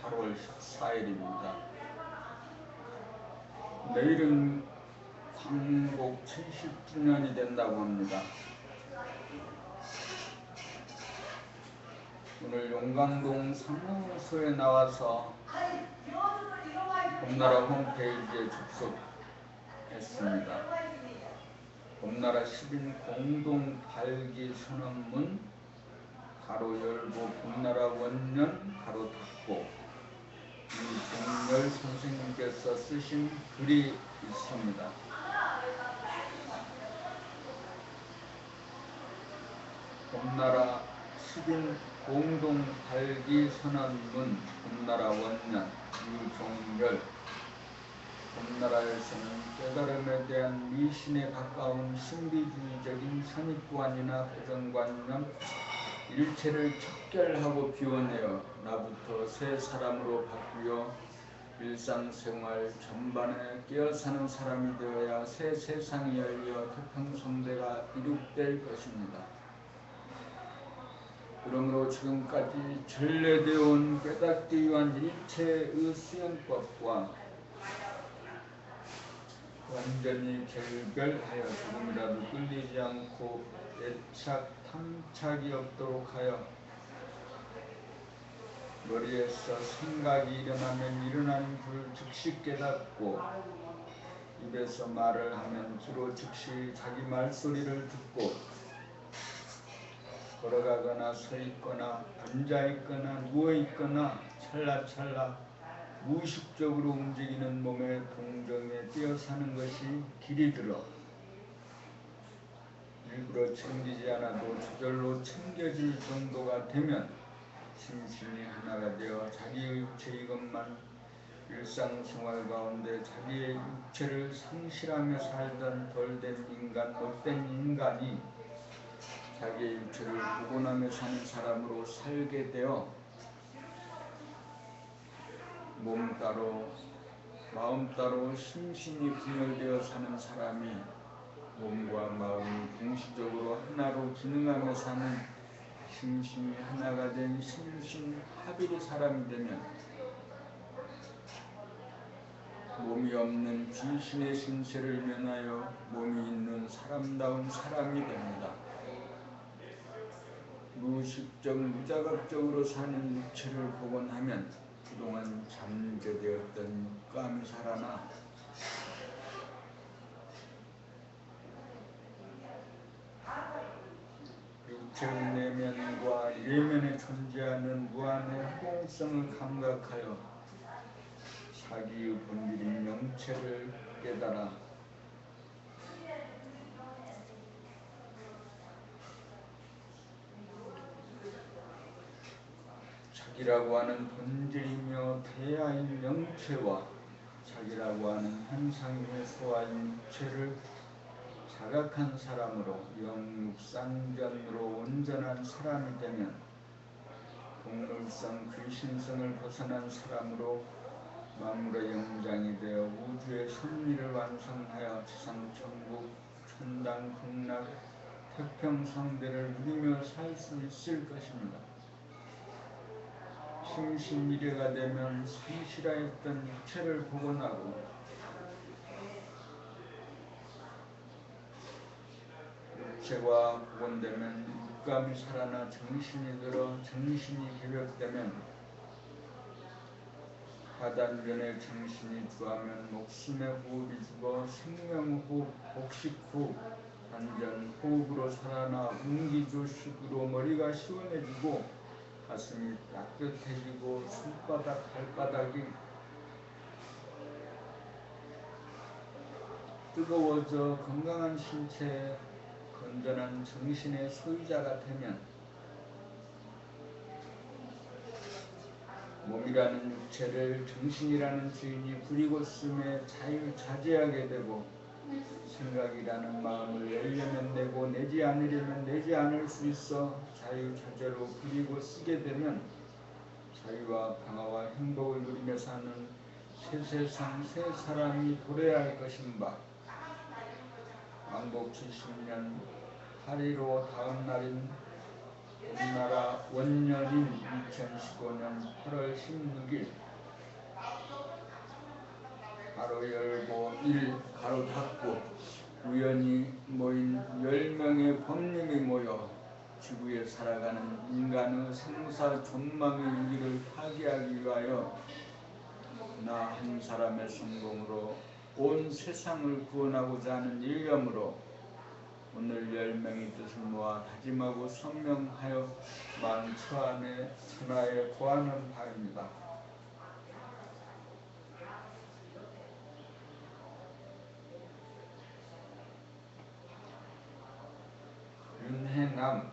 8월 14일입니다. 내일은 광복 70주년이 된다고 합니다. 오늘 용강동 사무소에 나와서 봄나라 홈페이지에 접속했습니다. 봄나라 10인 공동 발기 선언문 가로 열고 봄나라 원년 가로 닫고 이종열 선생님께서 쓰신 글이 있습니다. 봄나라 10인 공동 발기 선언문 봄나라 원년 유종열. 봄나라에서는 깨달음에 대한 미신에 가까운 신비주의적인 선입관이나 고정관념 일체를 척결하고 비워내어 나부터 새 사람으로 바꾸어 일상생활 전반에 깨어사는 사람이 되어야 새 세상이 열려 태평성대가 이룩될 것입니다. 그러므로 지금까지 전래되어 온 깨닫기 위한 일체의 수행법과 완전히 결별하여 조금이라도 끌리지 않고 애착, 탐착이 없도록 하여 머리에서 생각이 일어나면 일어나는 줄 즉시 깨닫고 입에서 말을 하면 주로 즉시 자기 말소리를 듣고 걸어가거나 서있거나 앉아있거나 누워있거나 찰나찰나 무의식적으로 움직이는 몸의 동정에 뛰어사는 것이 길이 들어 일부러 챙기지 않아도 저절로 챙겨질 정도가 되면 심신이 하나가 되어 자기의 육체 이것만 일상생활 가운데 자기의 육체를 상실하며 살던 덜된 인간, 못된 인간이 자기의 육체를 복원하며 사는 사람으로 살게 되어 몸 따로 마음 따로 심신이 분열되어 사는 사람이 몸과 마음이 동시적으로 하나로 기능하며 사는 심신이 하나가 된 심신합일의 사람이 되면 몸이 없는 귀신의 신세를 면하여 몸이 있는 사람다운 사람이 됩니다. 무의식적, 무자각적으로 사는 육체를 복원하면 그동안 잠재되었던 육감이 살아나 육체의 내면과 예면에 존재하는 무한의 허공성을 감각하여 자기의 본질인 명체를 깨달아 자기라고 하는 본질이며 대야인 명체와 자기라고 하는 현상임의 소화인 육체를 자각한 사람으로 영육상전으로 온전한 사람이 되면 동물성, 귀신성을 벗어난 사람으로 만물의 영장이 되어 우주의 섭리를 완성하여 지상천국, 천당, 극락, 태평성대를 누리며 살 수 있을 것입니다. 심신미래가 되면 상실하였던 육체를 복원하고 육체가 복원되면 육감이 살아나 정신이 들어 정신이 개벽되면 하단변에 정신이 주하면 목숨의 호흡이 죽어 생명호흡, 복식호흡, 단전 호흡으로 살아나 운기조식으로 머리가 시원해지고 가슴이 따뜻해지고 손바닥, 발바닥이 뜨거워져 건강한 신체에 건전한 정신의 소유자가 되면 몸이라는 육체를 정신이라는 주인이 부리고 쓰며 자유자재하게 되고 생각이라는 마음을 내려면 내고 내지 않으려면 내지 않을 수 있어 자유자재로 부리고 쓰게 되면 자유와 평화와 행복을 누리며 사는 새 세상 새 사람이 도래할 것인가. 왕복 70년 8.15 다음 날인 봄나라 원년인 2015년 8월 16일 가로 열고 일 가로 닫고 우연히 모인 10명의 범님이 모여 지구에 살아가는 인간의 생사 존망의 위기를 파괴하기 위하여 나 한 사람의 성공으로 온 세상을 구원하고자 하는 일념으로 오늘 10명의 뜻을 모아 다짐하고 성명하여 만천하에 고하는 바입니다. 윤해남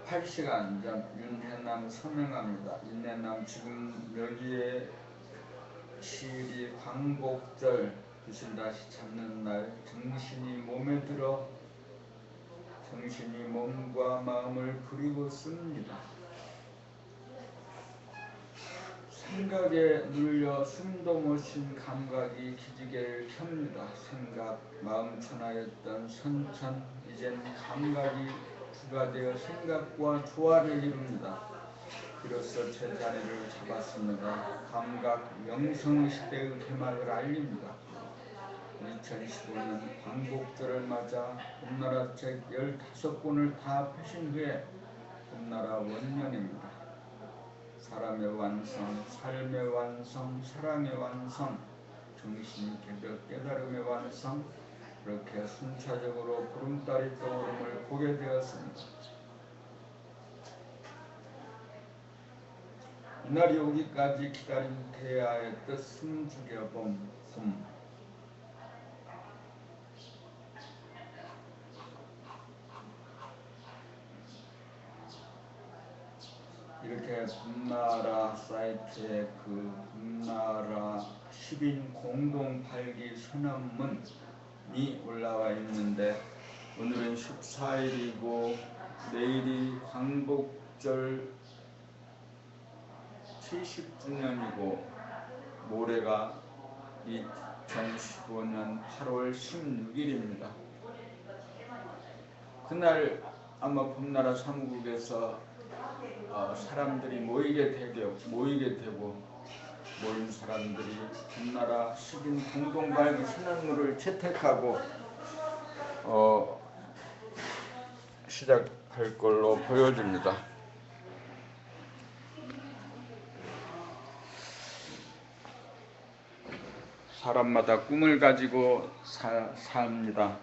8시간 전 윤해남 서명합니다. 윤해남 지금 여기에 시일이 광복절 빛을 다시 찾는 날, 정신이 몸에 들어 정신이 몸과 마음을 부리고 씁니다. 생각에 눌려 숨도 못 쉰 감각이 기지개를 켭니다. 생각, 마음 천하였던 선천, 이젠 감각이 주가 되어 생각과 조화를 이룹니다. 비로소 제자리를 잡았습니다. 감각 영성 시대의 개막을 알립니다. 2015년 광복절을 맞아 봄나라 책 15권을 다 펴신 후에 봄나라 원년입니다. 사람의 완성, 삶의 완성, 사랑의 완성, 정신 개벽 깨달음의 완성, 그렇게 순차적으로 보름달이 떠오름을 보게 되었습니다. 이날이 오기까지 기다린 태야의 뜻 숨죽여 봄. 이렇게 봄나라 사이트에 그 봄나라 10인 공동 발기 선언문이 올라와 있는데 오늘은 14일이고 내일이 광복절 70주년이고 모레가 2015년 8월 16일입니다. 그날 아마 봄나라 사무국에서 사람들이 모이게 되고 모인 사람들이 봄나라 10인 공동발기 선언문을 채택하고 시작할 걸로 보여집니다. 사람마다 꿈을 가지고 삽니다.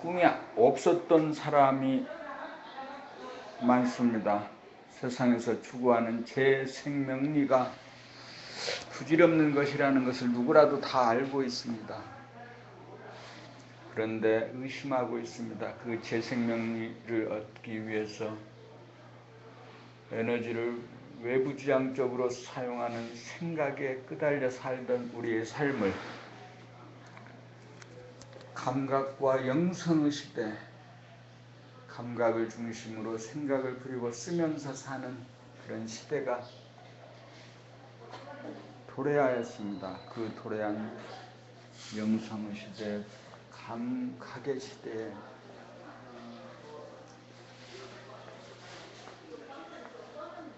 꿈이 없었던 사람이 많습니다. 세상에서 추구하는 제 생명리가 부질없는 것이라는 것을 누구라도 다 알고 있습니다. 그런데 의심하고 있습니다. 그 제 생명리를 얻기 위해서 에너지를 외부지향적으로 사용하는 생각에 끄달려 살던 우리의 삶을 감각과 영성의 시대, 감각을 중심으로 생각을 부리고 쓰면서 사는 그런 시대가 도래하였습니다. 그 도래한 영성의 시대, 감각의 시대에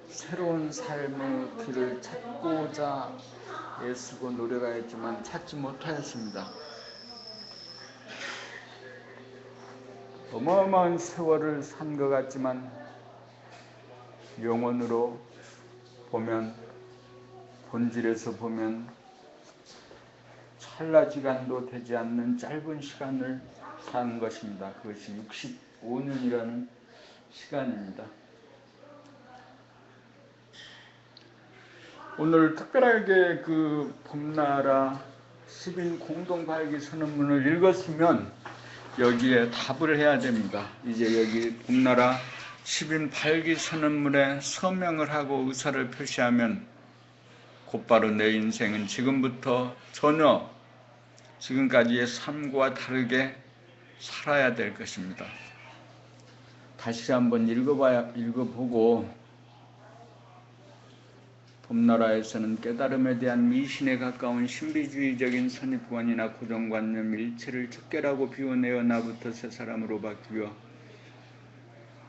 새로운 삶의 길을 찾고자 애쓰고 노력하였지만 찾지 못하였습니다. 어마어마한 세월을 산 것 같지만 영혼으로 보면, 본질에서 보면 찰나지간도 되지 않는 짧은 시간을 산 것입니다. 그것이 65년이라는 시간입니다. 오늘 특별하게 그 봄나라 10인 공동발기 선언문을 읽었으면 여기에 답을 해야 됩니다. 이제 여기 봄나라 10인 발기 선언문에 서명을 하고 의사를 표시하면 곧바로 내 인생은 지금부터 전혀 지금까지의 삶과 다르게 살아야 될 것입니다. 다시 한번 읽어보고 봄나라에서는 깨달음에 대한 미신에 가까운 신비주의적인 선입관이나 고정관념 일체를 척결하고 비워내어 나부터 새 사람으로 바뀌어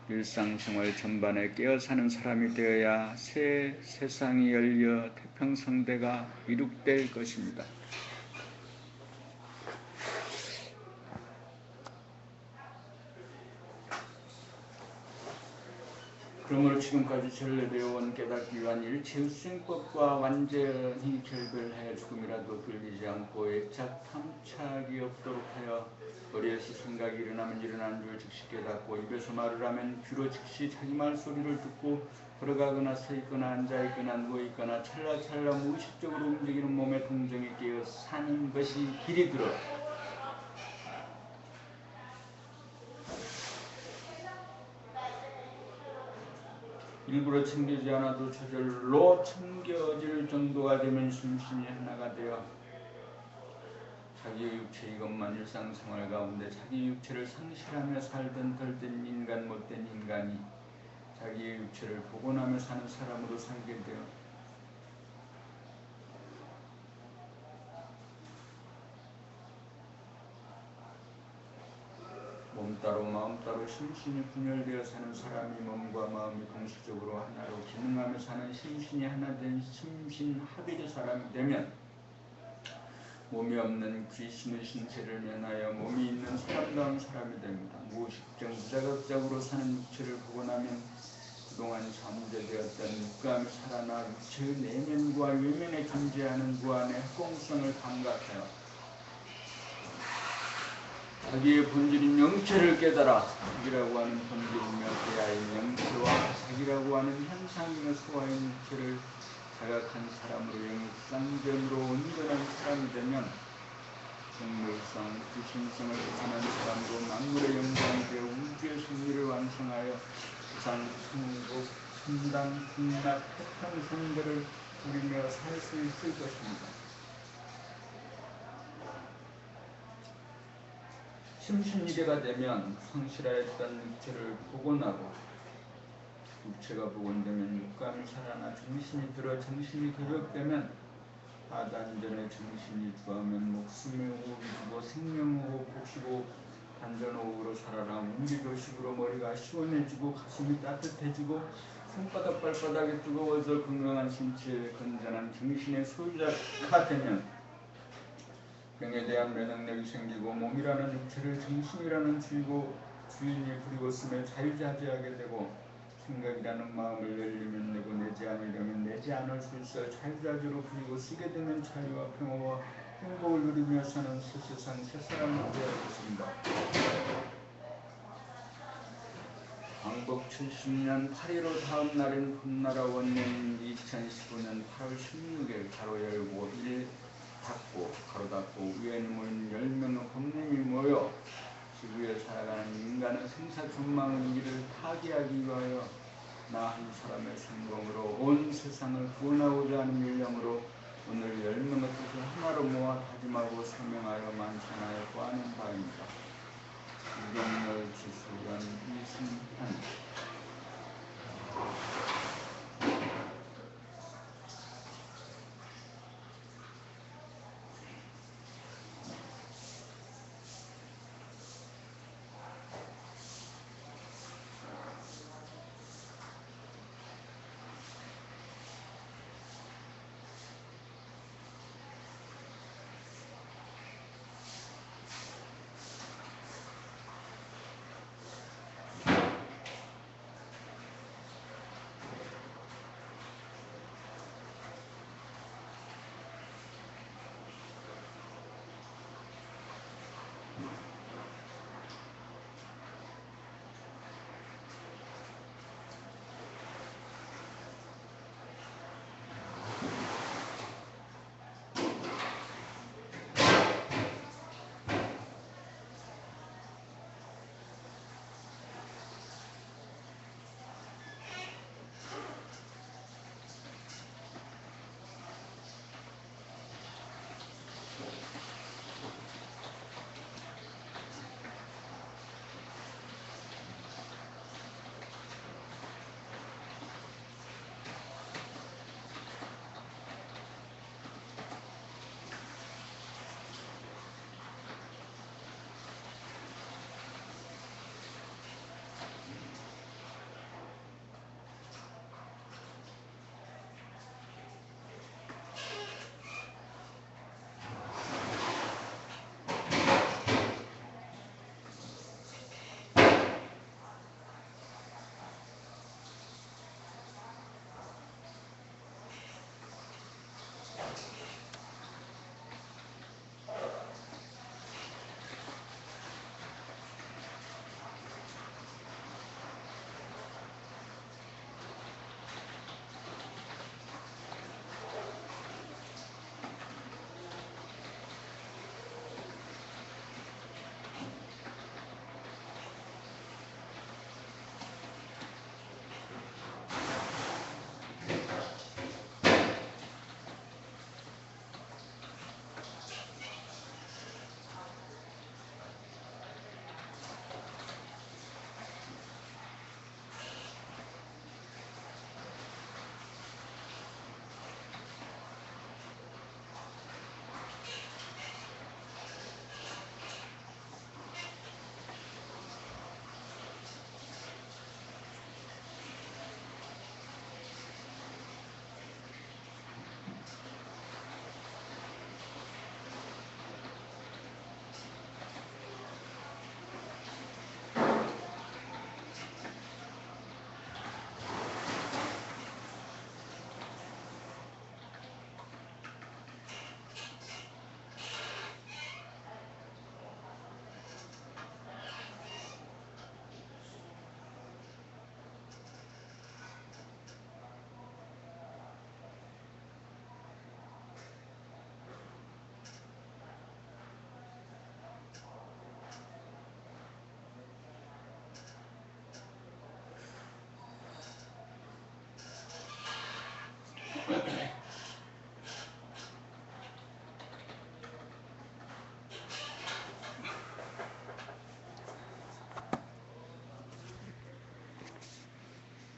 일상생활 전반에 깨어 사는 사람이 되어야 새 세상이 열려 태평성대가 이룩될 것입니다. 그러므로 지금까지 전례되어 온 깨닫기 위한 일체의 수행법과 완전히 결별하여 죽음이라도 들리지 않고 애착 탐착이 없도록 하여 머리에서 생각이 일어나면 일어난 줄 즉시 깨닫고 입에서 말을 하면 귀로 즉시 자기 말소리를 듣고 걸어가거나 서 있거나 앉아 있거나 누워 있거나 찰나찰나 무의식적으로 움직이는 몸의 동정에 깨어 사는 것이 길이 들어 일부러 챙기지 않아도 저절로 챙겨질 정도가 되면 심신이 하나가 되어 자기의 육체 이것만 일상생활 가운데 자기 육체를 상실하며 살던 덜된 인간 못된 인간이 자기의 육체를 복원하며 사는 사람으로 살게 되어 몸 따로 마음 따로 심신이 분열되어 사는 사람이 몸과 마음이 동시적으로 하나로 기능하며 사는 심신이 하나 된 심신합일의 사람이 되면 몸이 없는 귀신의 신세를 면하여 몸이 있는 사람다운 사람이 됩니다. 무의식적 무자극적으로 사는 육체를 복원하면 그동안 잠재되었던 육감이 살아나 육체의 내면과 외면에 존재하는 무한의 합공성을 감각하여 자기의 본질인 영체를 깨달아 자기라고 하는 본질이며 대하인 영체와 자기라고 하는 현상이며 소화인 육체를 자각한 사람으로 영육상전으로 온전한 사람이 되면 생물성, 귀신성을 벗어난 사람으로 만물의 영광이 되어 우주의 승리를 완성하여 부산, 천국, 천당, 극락, 태평성대를 누리며 살 수 있을 것입니다. 심신이계가 되면 성실하였던 육체를 복원하고 육체가 복원되면 육감이 살아나 정신이 들어 정신이 교력되면 하단전에 정신이 주하면 목숨의 호흡이 주고 생명호흡, 복식호흡, 단전호흡으로 살아라. 운기조식으로 머리가 시원해지고 가슴이 따뜻해지고 손바닥 발바닥이 뜨거워져 건강한 신체에 건전한 정신의 소유자가 되면 병에 대한 면역력이 생기고 몸이라는 육체를 정신이라는 주인이 부리고 쓰며 자유자재하게 되고 생각이라는 마음을 열리면 내고 내지 않으려면 내지 않을 수 있어 자유자재로 부리고 쓰게 되면 자유와 평화와 행복을 누리며 사는 세상 새사람이 되어야 것입니다. 광복 70년 8.15 다음 날인 봄나라 원년 2015년 8월 16일 가로 열고 1 닫고 가로 닫고 위원이 모인 10명의 법님이 모여 지구에 살아가는 인간의 생사존망의 길을 타개하기 위하여 나 한 사람의 성공으로 온 세상을 구원하고자 하는 일념으로 오늘 10명의 뜻을 하나로 모아 다짐하고 서명하여 만찬하여 구하는 바입니다. 유경렬, 지수연, 이승환